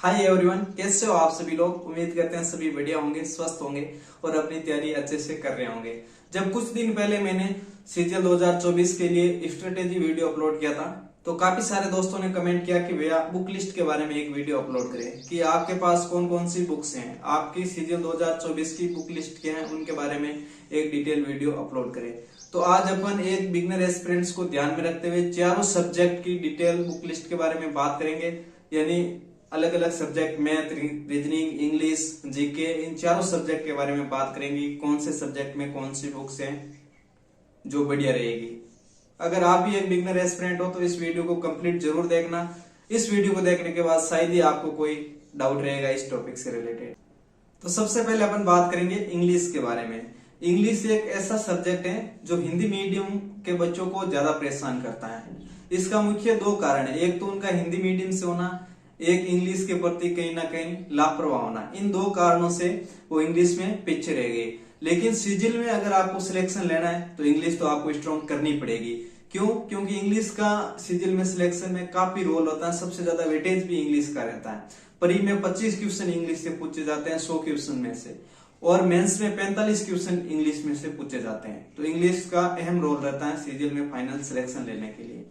Hi everyone, कैसे हो आप सभी लोग। उम्मीद करते हैं सभी बढ़िया होंगे, स्वस्थ होंगे और अपनी तैयारी अच्छे से कर रहे होंगे। जब कुछ दिन पहले मैंने सीजीएल 2024 के लिए स्ट्रेटेजी वीडियो अपलोड किया था तो काफी सारे दोस्तों ने कमेंट किया कि भैया बुक लिस्ट के बारे में एक वीडियो अपलोड करें कि आपके पास कौन कौन सी बुक्स हैं, आपकी सीजीएल 2024 की बुक लिस्ट क्या है, उनके बारे में एक डिटेल वीडियो अपलोड करें। तो आज अपन एक बिगनर एस्पिरेंट्स को ध्यान में रखते हुए चारों सब्जेक्ट की डिटेल बुक लिस्ट के बारे में बात करेंगे। यानी अलग अलग subject math, reasoning, English, GK, इन चारों सब्जेक्ट के बारे में बात करेंगे। कौन से सब्जेक्ट में कौन सी बुक्स हैं जो बढ़िया रहेगी। अगर आप भी एक बिगनर एस्पिरेंट हो तो इस वीडियो को कंप्लीट जरूर देखना। इस वीडियो को देखने के बाद शायद ही आपको कोई डाउट रहेगा इस टॉपिक से रिलेटेड। तो सबसे पहले अपन बात करेंगे इंग्लिश के बारे में। इंग्लिश एक ऐसा सब्जेक्ट है जो हिंदी मीडियम के बच्चों को ज्यादा परेशान करता है। इसका मुख्य दो कारण है, एक तो उनका हिंदी मीडियम से होना, एक इंग्लिश के प्रति कहीं ना कहीं लापरवाह होना। इन दो कारणों से वो इंग्लिश में पीछे रह गए। लेकिन सीजीएल में अगर आपको सिलेक्शन लेना है तो इंग्लिश तो आपको स्ट्रॉन्ग करनी पड़ेगी। क्यों? क्योंकि इंग्लिश का सीजीएल में सिलेक्शन में काफी रोल होता है, सबसे ज्यादा वेटेज भी इंग्लिश का रहता है। प्री में 25 क्वेश्चन इंग्लिश से पूछे जाते हैं 100 क्वेश्चन में से, और मेंस में 45 क्वेश्चन इंग्लिश में से पूछे जाते हैं। तो इंग्लिश का अहम रोल रहता है सीजीएल में फाइनल सिलेक्शन लेने के लिए।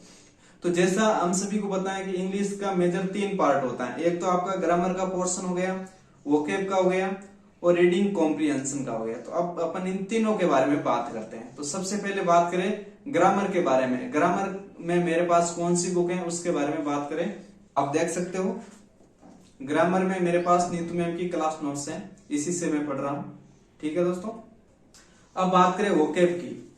तो जैसा हम सभी को पता है कि इंग्लिश का मेजर 3 पार्ट होता है। एक तो आपका ग्रामर का पोर्शन हो गया, वोकैब का हो गया और रीडिंग कॉम्प्रिहेंशन का हो गया। तो अब अपन इन तीनों के बारे में बात करते हैं। तो सबसे पहले बात करें ग्रामर के बारे में। ग्रामर में मेरे पास कौन सी बुक है उसके बारे में बात करें। आप देख सकते हो ग्रामर में मेरे पास नीतू मैम की क्लास नोट्स हैं, इसी से मैं पढ़ रहा हूं। ठीक है दोस्तों। अब बात करें वोकैब की।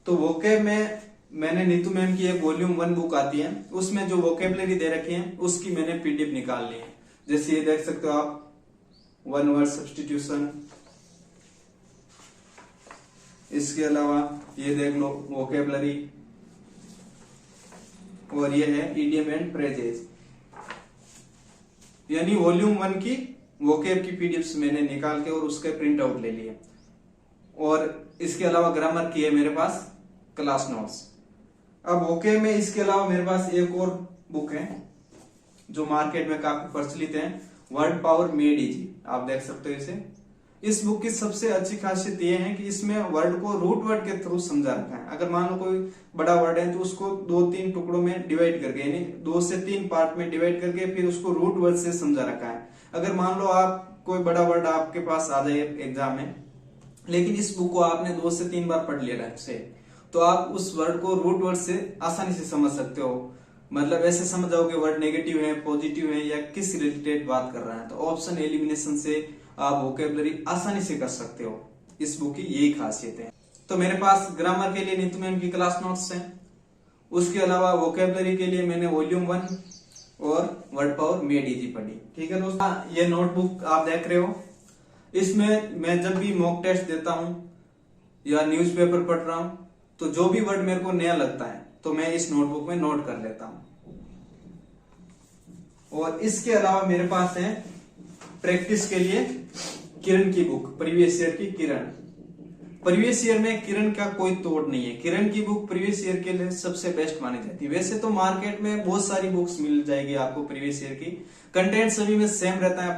तो वोकैब में मैंने नीतू मैम की एक वॉल्यूम 1 बुक आती है, उसमें जो वोकेबलरी दे रखी है उसकी मैंने पीडीएफ निकाल ली है। जैसे ये देख सकते हो आप, वन वर्ड सब्स्टिट्यूशन। इसके अलावा ये देख लो वोकेबलरी, और ये है इडियम एंड फ्रेजेस। यानी वॉल्यूम 1 की वोकेब की पीडीएफ मैंने निकाल के और उसके प्रिंट आउट ले लिए। और इसके अलावा ग्रामर की है मेरे पास क्लास नोट्स। अब ओके में इसके अलावा मेरे पास एक और बुक है जो मार्केट में काफी प्रचलित है, वर्ड पावर मेड इजी। आप देख सकते हो इसे। इस बुक की सबसे अच्छी खासियत यह है कि इसमें वर्ड को रूट वर्ड के थ्रू समझा रखा है। अगर मान लो कोई बड़ा वर्ड है तो उसको 2-3 टुकड़ों में डिवाइड करके, यानी 2 से 3 पार्ट में डिवाइड करके फिर उसको रूट वर्ड से समझा रखा है। अगर मान लो आप कोई बड़ा वर्ड आपके पास आ जाए एग्जाम में, लेकिन इस बुक को आपने 2 से 3 बार पढ़ लिया ढंग से, तो आप उस वर्ड को रूट वर्ड से आसानी से समझ सकते हो। मतलब ऐसे समझ जाओगे वर्ड नेगेटिव है, पॉजिटिव है, या किस रिलेटेड बात कर रहा है। तो ऑप्शन एलिमिनेशन से आप वोकेबलरी आसानी से कर सकते हो। इस बुक की यही खासियत है। तो मेरे पास ग्रामर के लिए नीतू मैम की क्लास नोट्स हैं। उसके अलावा वोकेबलरी के लिए मैंने वॉल्यूम 1 और वर्ड पावर मेड इजी पढ़ी। ठीक है दोस्तों, ये नोटबुक आप देख रहे हो। इसमें मैं जब भी मॉक टेस्ट देता हूं या न्यूज़पेपर पढ़ रहा हूं तो जो भी वर्ड मेरे को नया लगता है तो मैं इस नोटबुक में नोट कर लेता हूं। और इसके अलावा मेरे पास है प्रैक्टिस के लिए किरण की बुक, प्रीवियस ईयर की किरण। प्रीवियस ईयर में किरण का कोई तोड़ नहीं है। किरण की बुक प्रीवियस ईयर के लिए सबसे बेस्ट मानी जाती है। वैसे तो मार्केट में बहुत सारी बुक्स मिल जाएगी आपको प्रीवियस ईयर की, कंटेंट सभी में सेम रहता है।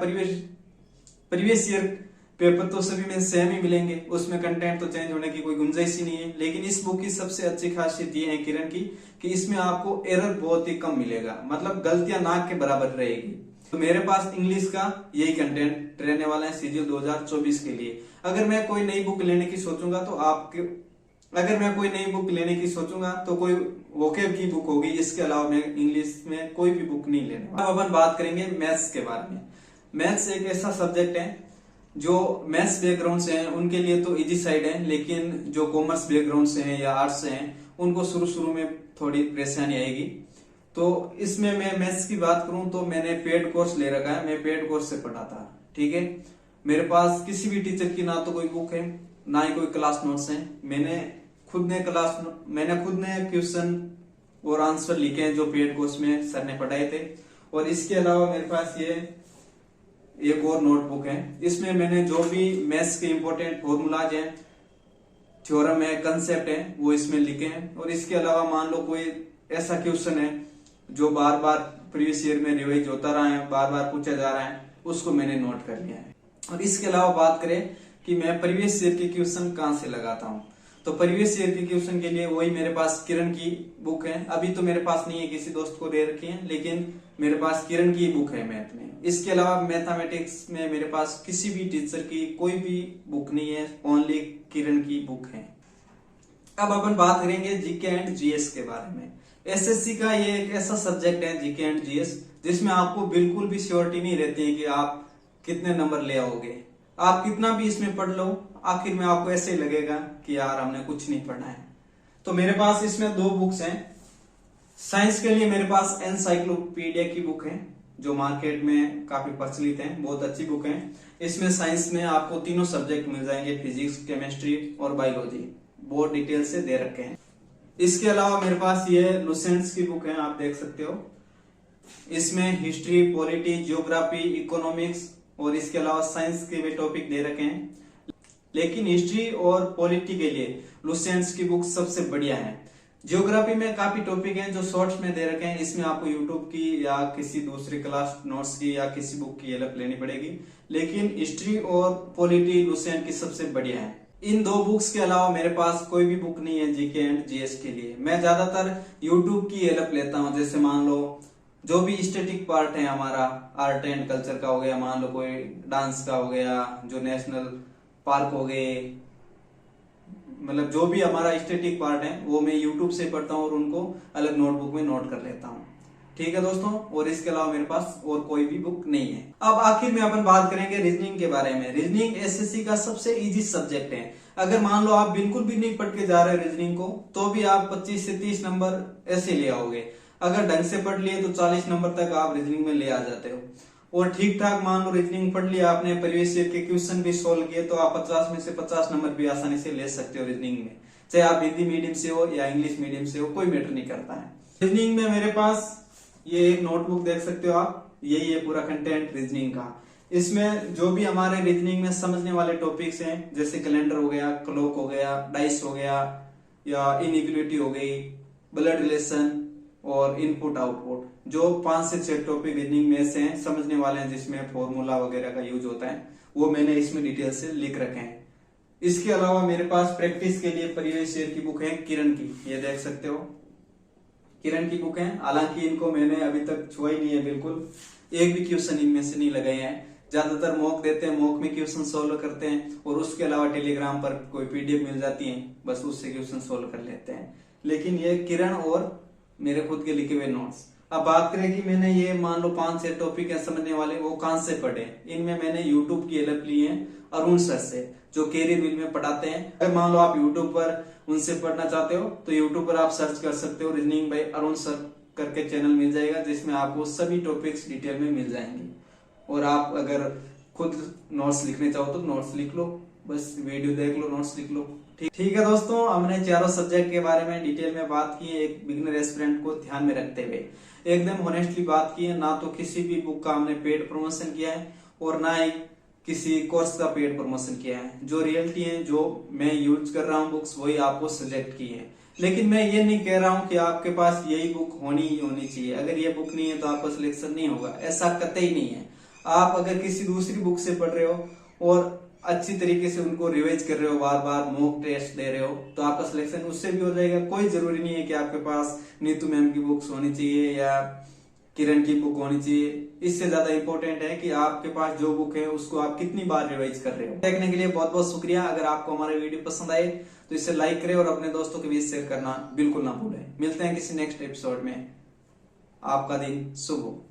प्रीवियस ईयर पेपर तो सभी में सेम ही मिलेंगे, उसमें कंटेंट तो चेंज होने की कोई गुंजाइश ही नहीं है। लेकिन इस बुक की सबसे अच्छी खासियत ये है किरण की कि इसमें आपको एरर बहुत ही कम मिलेगा, मतलब गलतियां नाक के बराबर रहेगी। तो मेरे पास इंग्लिश का यही कंटेंट रहने वाला है सीजीएल 2024 के लिए। अगर मैं कोई नई बुक लेने की सोचूंगा तो कोई वोकेब की बुक होगी। इसके अलावा मैं इंग्लिश में कोई भी बुक नहीं लेने वाला। अब अपन बात करेंगे मैथ्स के बारे में। मैथ्स एक ऐसा सब्जेक्ट है जो मैथ्स बैकग्राउंड से हैं उनके लिए तो इजी साइड है, लेकिन जो कॉमर्स बैकग्राउंड से हैं या आर्ट्स से हैं उनको शुरू में थोड़ी परेशानी आएगी। तो इसमें मैं मैथ्स की बात करूं तो मैंने पेड कोर्स ले रखा है, मैं पेड कोर्स से पढ़ा था। ठीक है, मेरे पास किसी भी टीचर की ना तो कोई बुक है ना ही कोई क्लास नोट्स है। मैंने खुद ने क्वेश्चन और आंसर लिखे हैं जो पेड कोर्स में सर ने पढ़ाए थे। और इसके अलावा मेरे पास ये एक और नोटबुक है, इसमें मैंने जो भी मैथ्स के इंपॉर्टेंट फॉर्मूलाज हैं, थ्योरम है, कंसेप्ट है, वो इसमें लिखे हैं। और इसके अलावा मान लो कोई ऐसा क्वेश्चन है जो बार बार प्रीवियस ईयर में रिवाइज होता रहा है, बार बार पूछा जा रहा है, उसको मैंने नोट कर लिया है। और इसके अलावा बात करें कि मैं प्रीवियस ईयर के क्वेश्चन कहाँ से लगाता हूँ, तो प्रीवियस ईयर के क्वेश्चन के लिए वही मेरे पास किरण की बुक है। अभी तो मेरे पास नहीं है, किसी दोस्त को दे रखी है, लेकिन मेरे पास किरण की बुक है मैथ में। इसके अलावा मैथमेटिक्स में मेरे पास किसी भी टीचर की कोई भी बुक नहीं है, ओनली किरण की बुक है। अब अपन बात करेंगे जीके एंड जीएस के बारे में। एसएससी का ये एक ऐसा सब्जेक्ट है जीके एंड जीएस जिसमें आपको बिल्कुल भी श्योरिटी नहीं रहती है कि आप कितने नंबर ले आओगे। आप कितना भी इसमें पढ़ लो, आखिर में आपको ऐसे ही लगेगा कि यार हमने कुछ नहीं पढ़ा है। तो मेरे पास इसमें 2 बुक्स हैं। साइंस के लिए मेरे पास एनसाइक्लोपीडिया की बुक है जो मार्केट में काफी प्रचलित है, बहुत अच्छी बुक है। इसमें साइंस में आपको तीनों सब्जेक्ट मिल जाएंगे, फिजिक्स, केमिस्ट्री और बायोलॉजी, बहुत डिटेल से दे रखे हैं। इसके अलावा मेरे पास ये लुसेंट्स की बुक है, आप देख सकते हो। इसमें हिस्ट्री, पॉलिटी, जियोग्राफी, इकोनॉमिक्स और इसके अलावा साइंस के भी टॉपिक दे रखे हैं। लेकिन हिस्ट्री और पॉलिटी के लिए लुसेंट्स की बुक सबसे बढ़िया है। जियोग्राफी में काफी टॉपिक हैं जो शॉर्ट्स में दे रखे हैं, इसमें आपको यूट्यूब की या किसी दूसरी क्लास नोट्स की या किसी बुक की हेल्प लेनी पड़ेगी। लेकिन हिस्ट्री और पॉलिटी लुसेंट की सबसे बढ़िया है। इन 2 बुक्स के अलावा मेरे पास कोई भी बुक नहीं है जीके एंड जीएस के लिए। मैं ज्यादातर यूट्यूब की हेल्प लेता हूँ। जैसे मान लो जो भी स्टैटिक पार्ट है हमारा, आर्ट एंड कल्चर का हो गया, मान लो कोई डांस का हो गया, जो नेशनल पार्क हो गए, मतलब जो भी हमारा स्टैटिक पार्ट है वो मैं यूट्यूब से पढ़ता हूँ और उनको अलग नोटबुक में नोट कर लेता हूँ। ठीक है दोस्तों, और इसके अलावा मेरे पास और कोई भी बुक नहीं है। अब आखिर में अपन बात करेंगे रीजनिंग के बारे में। रीजनिंग एसएससी का सबसे इजी सब्जेक्ट है। अगर मान लो आप बिल्कुल भी नहीं पढ़ के जा रहे रीजनिंग को, तो भी आप 25 से 30 नंबर ऐसे ले आओगे। अगर ढंग से पढ़ लिए तो 40 नंबर तक आप रीजनिंग में ले आ जाते हो। और ठीक ठाक मान लो रीजनिंग पढ़ लिया आपने, प्रीवियस ईयर के क्वेश्चन भी सोल्व किए, तो आप 50 में से 50 नंबर भी आसानी से ले सकते हो रीजनिंग में। चाहे आप हिंदी मीडियम से हो या इंग्लिश मीडियम से हो, कोई मैटर नहीं करता है। रीजनिंग में मेरे पास ये एक नोटबुक देख सकते हो आप, यही है पूरा कंटेंट रीजनिंग का। इसमें जो भी हमारे रीजनिंग में समझने वाले टॉपिक्स हैं, जैसे कैलेंडर हो गया, क्लॉक हो गया, डाइस हो गया, या इनइक्वालिटी हो गई, ब्लड रिलेशन और इनपुट आउटपुट, जो 5 से 6 टॉपिक रीजनिंग में से हैं, समझने वाले हैं, जिसमें फॉर्मूला वगैरह का यूज होता है, वो मैंने इसमें डिटेल से लिख रखे हैं। इसके अलावा मेरे पास प्रैक्टिस के लिए प्रीवियस ईयर की बुक है किरण की, ये देख सकते हो, किरण की बुक है। हालांकि इनको मैंने अभी तक छुआ ही नहीं है, बिल्कुल एक भी क्वेश्चन इनमें से नहीं लगाए हैं। ज्यादातर मॉक देते हैं, मॉक में क्वेश्चन सोल्व करते हैं, और उसके अलावा टेलीग्राम पर कोई पीडीएफ मिल जाती है, बस उससे क्वेश्चन सोल्व कर लेते हैं। लेकिन ये किरण और मेरे खुद के लिखे हुए नोट्स। अब बात करें कि मैंने ये मान लो 5 से टॉपिक है समझने वाले, वो कहां से पढ़े। इनमें मैंने यूट्यूब की हेल्प ली है अरुण सर से, जो कैरियर व्हील में पढ़ाते हैं। अगर मान लो आप यूट्यूब पर उनसे पढ़ना चाहते हो तो यूट्यूब पर आप सर्च कर सकते हो, रीजनिंग बाय अरुण सर करके चैनल मिल जाएगा, जिसमें आपको सभी टॉपिक्स डिटेल में मिल जाएंगे। और आप अगर खुद नोट्स लिखने चाहो तो नोट्स लिख लो, बस वीडियो देख लो, नोट्स लिख लो। ठीक है दोस्तों, हमने चारों सब्जेक्ट के बारे में डिटेल में बात की है, एक बिगिनर एस्पिरेंट को ध्यान में रखते हुए एकदम ऑनेस्टली बात की है। ना तो किसी भी बुक का हमने पेड प्रमोशन किया है और ना ही किसी कोर्स का पेड प्रमोशन किया है। जो रियलिटी है, जो मैं यूज कर रहा हूँ बुक्स, वही आपको सजेक्ट की है। लेकिन मैं ये नहीं कह रहा हूँ कि आपके पास यही बुक होनी ही होनी चाहिए। अगर ये बुक नहीं है तो आपका सिलेक्शन नहीं होगा, ऐसा कतई नहीं है। आप अगर किसी दूसरी बुक से पढ़ रहे हो और अच्छी तरीके से उनको रिवाइज कर रहे हो, बार बार मॉक टेस्ट दे रहे हो, तो आपका सिलेक्शन उससे भी हो जाएगा। कोई जरूरी नहीं है कि आपके पास नीतू मैम की बुक्स होनी चाहिए या किरण की बुक होनी चाहिए। इससे ज्यादा इंपॉर्टेंट है कि आपके पास जो बुक है उसको आप कितनी बार रिवाइज कर रहे हो। देखने के लिए बहुत बहुत शुक्रिया। अगर आपको हमारे वीडियो पसंद आए तो इसे लाइक करें और अपने दोस्तों के बीच शेयर करना बिल्कुल ना भूलें। मिलते हैं किसी नेक्स्ट एपिसोड में। आपका दिन शुभ हो।